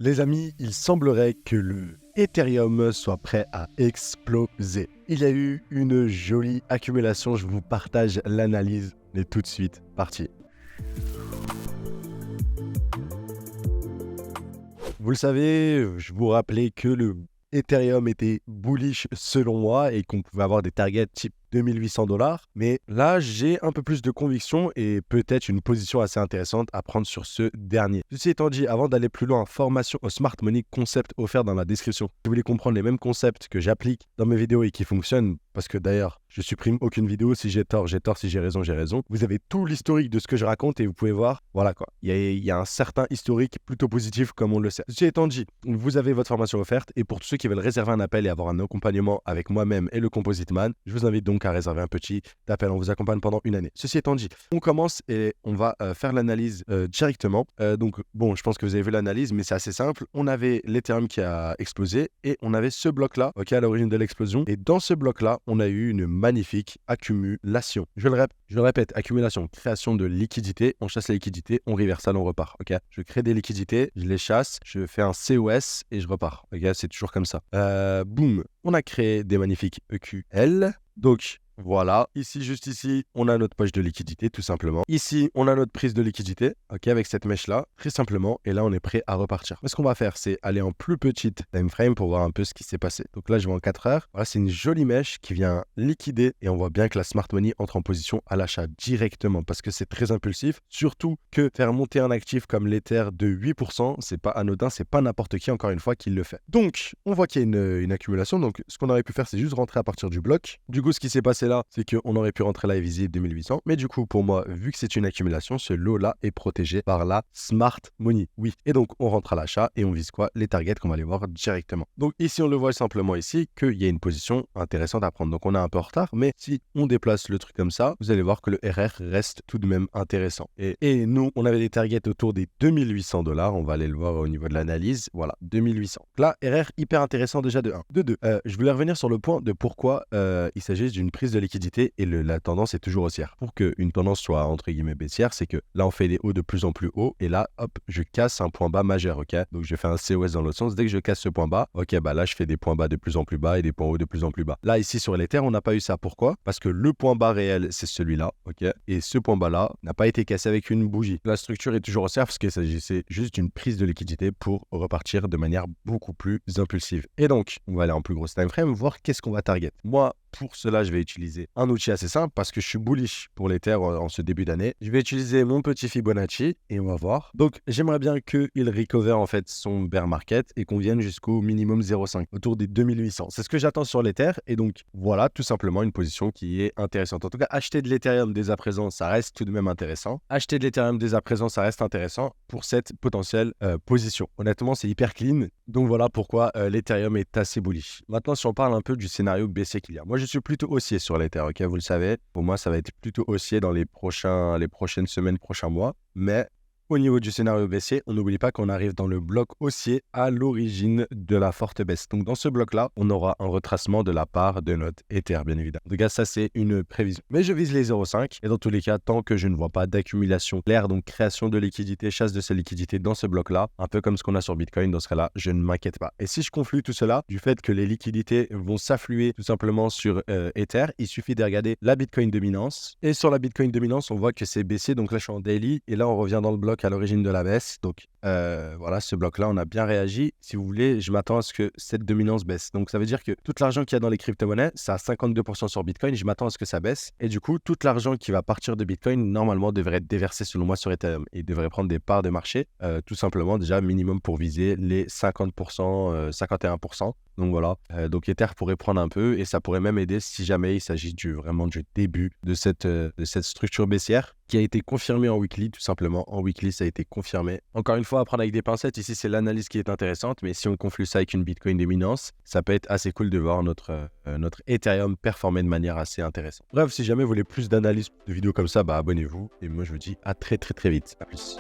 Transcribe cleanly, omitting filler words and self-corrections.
Les amis, il semblerait que le Ethereum soit prêt à exploser. Il y a eu une jolie accumulation, je vous partage l'analyse, mais tout de suite, parti. Vous le savez, je vous rappelais que le Ethereum était bullish selon moi et qu'on pouvait avoir des targets type 2800 $. Mais là, j'ai un peu plus de conviction et peut-être une position assez intéressante à prendre sur ce dernier. Ceci étant dit, avant d'aller plus loin, formation au Smart Money concept offert dans la description. Si vous voulez comprendre les mêmes concepts que j'applique dans mes vidéos et qui fonctionnent, parce que d'ailleurs, je supprime aucune vidéo. Si j'ai tort, j'ai tort. Si j'ai raison, j'ai raison. Vous avez tout l'historique de ce que je raconte et vous pouvez voir, voilà quoi. Il y a un certain historique plutôt positif comme on le sait. Ceci étant dit, vous avez votre formation offerte et pour tous ceux qui veulent réserver un appel et avoir un accompagnement avec moi-même et le Composite Man, je vous invite donc à réserver un petit appel. On vous accompagne pendant une année. Ceci étant dit, on commence et on va faire l'analyse directement. Donc bon, je pense que vous avez vu l'analyse, mais c'est assez simple. On avait l'Ethereum qui a explosé et on avait ce bloc-là, à l'origine de l'explosion. Et dans ce bloc-là, on a eu une magnifique accumulation. Je le répète, accumulation, création de liquidités. On chasse la liquidité, on reversal, on repart. Je crée des liquidités, je les chasse, je fais un COS et je repars. C'est toujours comme ça. Boum, on a créé des magnifiques EQL. Donc, voilà, juste ici, on a notre poche de liquidité, tout simplement. Ici, on a notre prise de liquidité, avec cette mèche-là, très simplement. Et là, on est prêt à repartir. Ce qu'on va faire, c'est aller en plus petite time frame pour voir un peu ce qui s'est passé. Donc là, je vais en 4 heures. Voilà, c'est une jolie mèche qui vient liquider. Et on voit bien que la Smart Money entre en position à l'achat directement parce que c'est très impulsif. Surtout que faire monter un actif comme l'Ether de 8%, c'est pas anodin, c'est pas n'importe qui, encore une fois, qui le fait. Donc, on voit qu'il y a une accumulation. Donc, ce qu'on aurait pu faire, c'est juste rentrer à partir du bloc. Du coup, ce qui s'est passé là, c'est qu'on aurait pu rentrer là et viser 2800. Mais du coup, pour moi, vu que c'est une accumulation, ce lot-là est protégé par la Smart Money. Oui. Et donc, on rentre à l'achat et on vise quoi? Les targets qu'on va aller voir directement. Donc ici, on le voit simplement ici qu'il y a une position intéressante à prendre. Donc, on est un peu en retard. Mais si on déplace le truc comme ça, vous allez voir que le RR reste tout de même intéressant. Et nous, on avait des targets autour des 2800 $. On va aller le voir au niveau de l'analyse. Voilà, 2800. Là, RR hyper intéressant déjà de 1. De 2, je voulais revenir sur le point de pourquoi il s'agit d'une prise de liquidité et la tendance est toujours haussière. Pour qu'une tendance soit entre guillemets baissière, c'est que là on fait des hauts de plus en plus hauts et là hop je casse un point bas majeur. Donc je fais un COS dans l'autre sens. Dès que je casse ce point bas, là je fais des points bas de plus en plus bas et des points hauts de plus en plus bas. Là ici sur l'Ether on n'a pas eu ça. Pourquoi? Parce que le point bas réel c'est celui-là, et ce point bas là n'a pas été cassé avec une bougie. La structure est toujours haussière parce qu'il s'agissait juste d'une prise de liquidité pour repartir de manière beaucoup plus impulsive. Et donc on va aller en plus grosse time frame voir qu'est-ce qu'on va target. Moi pour cela, je vais utiliser un outil assez simple parce que je suis bullish pour l'Ether en ce début d'année. Je vais utiliser mon petit Fibonacci et on va voir. Donc, j'aimerais bien qu'il recover en fait son bear market et qu'on vienne jusqu'au minimum 0,5, autour des 2800. C'est ce que j'attends sur l'Ether et donc voilà, tout simplement une position qui est intéressante. En tout cas, acheter de l'Ethereum dès à présent, ça reste tout de même intéressant. Acheter de l'Ethereum dès à présent, ça reste intéressant pour cette potentielle position. Honnêtement, c'est hyper clean. Donc voilà pourquoi l'Ethereum est assez bullish. Maintenant, si on parle un peu du scénario baissier qu'il y a. Moi, je suis plutôt haussier sur l'Ether, vous le savez. Pour moi, ça va être plutôt haussier dans les prochaines semaines, prochains mois. Mais au niveau du scénario baissier, on n'oublie pas qu'on arrive dans le bloc haussier à l'origine de la forte baisse. Donc dans ce bloc-là, on aura un retracement de la part de notre Ether, bien évidemment. En tout cas, ça c'est une prévision. Mais je vise les 0,5 et dans tous les cas, tant que je ne vois pas d'accumulation claire, donc création de liquidité, chasse de ces liquidités dans ce bloc-là, un peu comme ce qu'on a sur Bitcoin, dans ce cas-là, je ne m'inquiète pas. Et si je conflue tout cela du fait que les liquidités vont s'affluer tout simplement sur Ether, il suffit de regarder la Bitcoin dominance. Et sur la Bitcoin dominance, on voit que c'est baissier. Donc là, je suis en daily et là, on revient dans le bloc à l'origine de la baisse. Donc voilà, ce bloc-là, on a bien réagi. Si vous voulez, je m'attends à ce que cette dominance baisse. Donc ça veut dire que tout l'argent qu'il y a dans les crypto-monnaies, c'est à 52% sur Bitcoin. Je m'attends à ce que ça baisse. Et du coup, tout l'argent qui va partir de Bitcoin, normalement, devrait être déversé selon moi sur Ethereum. Et devrait prendre des parts de marché, tout simplement déjà minimum pour viser les 50%, 51%. Donc voilà, donc Ether pourrait prendre un peu et ça pourrait même aider si jamais il s'agit vraiment du début de cette structure baissière qui a été confirmée en weekly, tout simplement. En weekly, ça a été confirmé. Encore une fois, à prendre avec des pincettes. Ici, c'est l'analyse qui est intéressante, mais si on conflue ça avec une Bitcoin dominance, ça peut être assez cool de voir notre Ethereum performer de manière assez intéressante. Bref, si jamais vous voulez plus d'analyses de vidéos comme ça, abonnez-vous. Et moi, je vous dis à très très très vite. À plus.